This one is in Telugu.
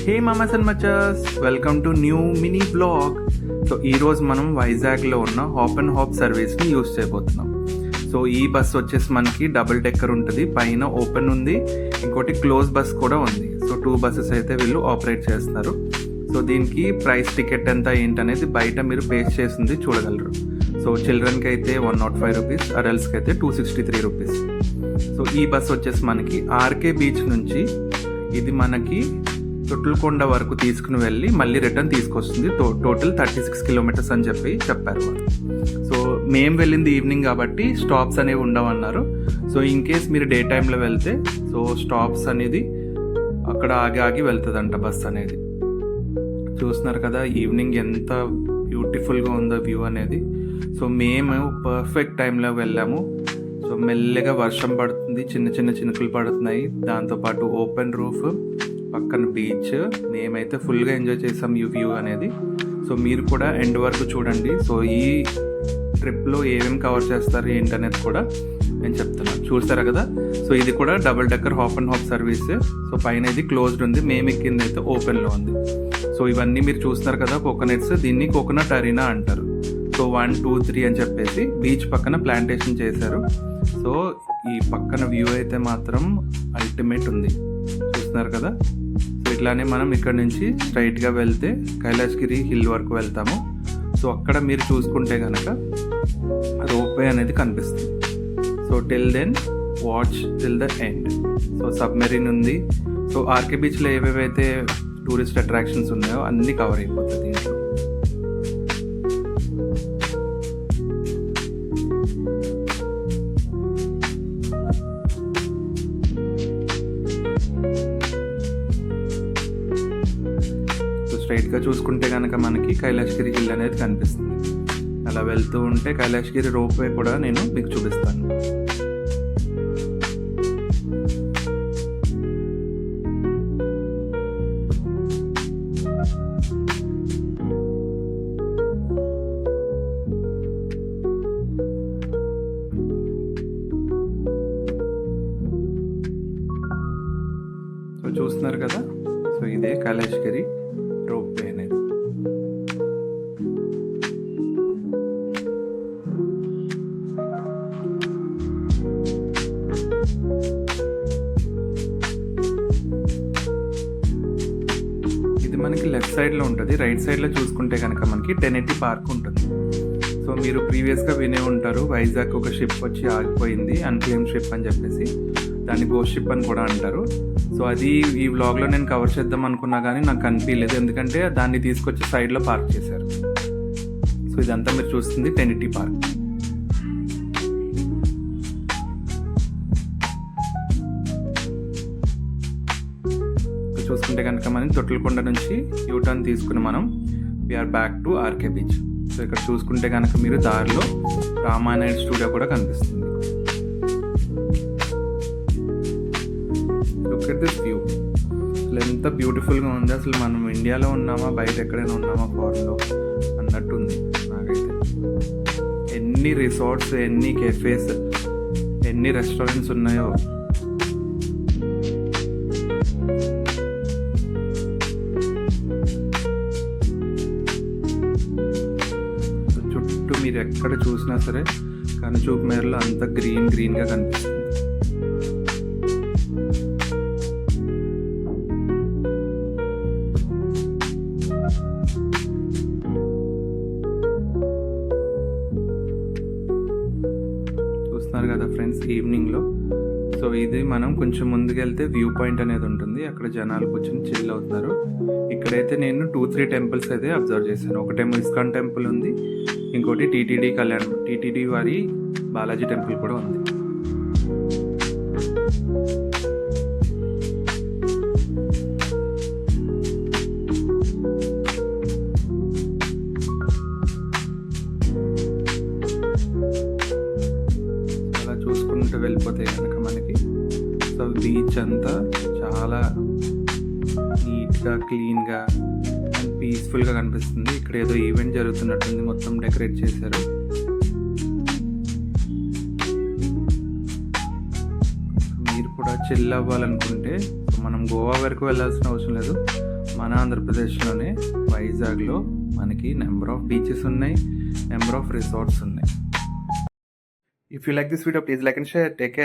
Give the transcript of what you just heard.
హే మామాస్ అండ్ మచాస్, welcome to new mini blog. So ఈరోజు మనం వైజాగ్లో ఉన్న హాప్ అండ్ హాప్ సర్వీస్ని యూజ్ చేయబోతున్నాం. సో ఈ బస్ వచ్చేసి మనకి డబుల్ డెక్కర్ ఉంటుంది, పైన ఓపెన్ ఉంది, ఇంకోటి క్లోజ్ బస్ కూడా ఉంది. సో 2 బస్సెస్ అయితే వీళ్ళు ఆపరేట్ చేస్తున్నారు. సో దీనికి ప్రైస్ టికెట్ ఎంత ఏంటనేది బయట మీరు పే చేసింది చూడగలరు. సో చిల్డ్రన్కి అయితే 105 రూపీస్, అడల్ట్స్కి అయితే 263 రూపీస్. సో ఈ బస్ వచ్చేసి మనకి ఆర్కే బీచ్ నుంచి ఇది మనకి తొట్లకొండ వరకు తీసుకుని వెళ్ళి మళ్ళీ రిటర్న్ తీసుకొస్తుంది. టోటల్ 36 కిలోమీటర్స్ అని చెప్పారు వాళ్ళు. సో మేము వెళ్ళింది ఈవినింగ్ కాబట్టి స్టాప్స్ అనేవి ఉండవన్నారు. సో ఇన్ కేస్ మీరు డే టైంలో వెళ్తే సో స్టాప్స్ అనేది అక్కడ ఆగి వెళ్తుందంట బస్ అనేది. చూస్తున్నారు కదా ఈవినింగ్ ఎంత బ్యూటిఫుల్గా ఉందో వ్యూ అనేది. సో మేము పర్ఫెక్ట్ టైంలో వెళ్ళాము. సో మెల్లగా వర్షం పడుతుంది, చిన్న చిన్న చినుకులు పడుతున్నాయి, దాంతోపాటు ఓపెన్ రూఫ్, పక్కన బీచ్. మేమైతే ఫుల్గా ఎంజాయ్ చేసాం ఈ వ్యూ అనేది. సో మీరు కూడా ఎండ్ వరకు చూడండి. సో ఈ ట్రిప్లో ఏమేమి కవర్ చేస్తారు ఏంటనేది కూడా నేను చెప్తున్నాను. చూస్తారా కదా. సో ఇది కూడా double decker hop and hop service. So పైన ఇది క్లోజ్డ్ ఉంది, మేము ఎక్కింది అయితే ఓపెన్లో ఉంది. సో ఇవన్నీ మీరు చూస్తున్నారు కదా కోకోనట్స్, దీన్ని కోకోనట్ అరీనా అంటారు. సో 1, 2, 3 అని చెప్పేసి బీచ్ పక్కన ప్లాంటేషన్ చేశారు. సో ఈ పక్కన వ్యూ అయితే మాత్రం అల్టిమేట్ ఉంది, చూస్తున్నారు కదా. సో ఇట్లానే మనం ఇక్కడ నుంచి స్ట్రైట్గా వెళ్తే కైలాసగిరి హిల్ వరకు వెళ్తాము. సో అక్కడ మీరు చూసుకుంటే కనుక రోప్వే అనేది కనిపిస్తుంది. So till then watch till the end. So submarine ఉంది. సో ఆర్కే బీచ్లో ఏవేవైతే టూరిస్ట్ అట్రాక్షన్స్ ఉన్నాయో అన్నీ కవర్ అయిపోతుంది దీంట్లో. స్ట్రైట్గా చూసుకుంటే కనుక మనకి కైలాసగిరి హిల్ అనేది కనిపిస్తుంది. అలా వెళ్తూ ఉంటే కైలాసగిరి రోప్వే కూడా నేను మీకు చూపిస్తాను. సో చూస్తున్నారు కదా. సో ఇదే కైలాసగిరి రోప్వే అనేది. ఇది మనకి లెఫ్ట్ సైడ్లో ఉంటుంది. రైట్ సైడ్లో చూసుకుంటే కనుక మనకి 1080 పార్క్ ఉంటుంది. సో మీరు ప్రీవియస్గా వినే ఉంటారు, వైజాగ్ ఒక షిప్ వచ్చి ఆగిపోయింది, అన్క్లెయిమ్డ్ షిప్ అని చెప్పేసి. దాన్ని గోస్ట్ షిప్ అని కూడా అంటారు. సో అది ఈ వ్లాగ్లో నేను కవర్ చేద్దాం అనుకున్నా కానీ నాకు కనిపించలేదు, ఎందుకంటే దాన్ని తీసుకొచ్చి సైడ్లో పార్క్ చేశారు. సో ఇదంతా మీరు చూస్తుంది 1080 పార్క్. చూసుకుంటే కనుక మనం తొట్లకొండ నుంచి యూటర్న్ తీసుకుని మనం we are back to RK Beach. So ఇక్కడ చూసుకుంటే కనుక మీరు దారిలో రామానాయుడు స్టూడియో కూడా కనిపిస్తుంది. Look at this view. అసలు ఎంత బ్యూటిఫుల్గా ఉంది. అసలు మనం ఇండియాలో ఉన్నామా బయట ఎక్కడైనా ఉన్నామా ఫారెన్లో అన్నట్టు ఉంది నాకైతే. ఎన్ని రిసార్ట్స్, ఎన్ని కెఫేస్, ఎన్ని రెస్టారెంట్స్ ఉన్నాయో. చుట్టూ మీరు ఎక్కడ చూసినా సరే కనుచూపు మేరలో అంత గ్రీన్గా కనిపిస్తుంది. చూస్తున్నారు కదా ఫ్రెండ్స్ ఈవినింగ్లో. సో ఇది మనం కొంచెం ముందుకెళ్తే వ్యూ పాయింట్ అనేది ఉంటుంది, అక్కడ జనాలు కూర్చొని చిల్ అవుతున్నారు. ఇక్కడైతే నేను 2-3 టెంపుల్స్ అయితే అబ్జర్వ్ చేశాను. ఒకటేమో ఇస్కాన్ టెంపుల్ ఉంది, ఇంకోటి టీటీడీ వారి బాలాజీ టెంపుల్ కూడా ఉంది. చూసుకుంటూ వెళ్ళిపోతే కనుక మనకి సో బీచ్ అంతా చాలా నీట్గా, క్లీన్గా అండ్ పీస్ఫుల్గా కనిపిస్తుంది. ఇక్కడ ఏదో ఈవెంట్ జరుగుతున్నట్టుంది, మొత్తం డెకరేట్ చేశారు. మీరు కూడా చిల్ అవ్వాలనుకుంటే మనం గోవా వరకు వెళ్ళాల్సిన అవసరం లేదు, మన ఆంధ్రప్రదేశ్లోనే వైజాగ్లో మనకి నెంబర్ ఆఫ్ బీచెస్ ఉన్నాయి, నెంబర్ ఆఫ్ రిసార్ట్స్ ఉన్నాయి. If you like this video please like and share. Take care.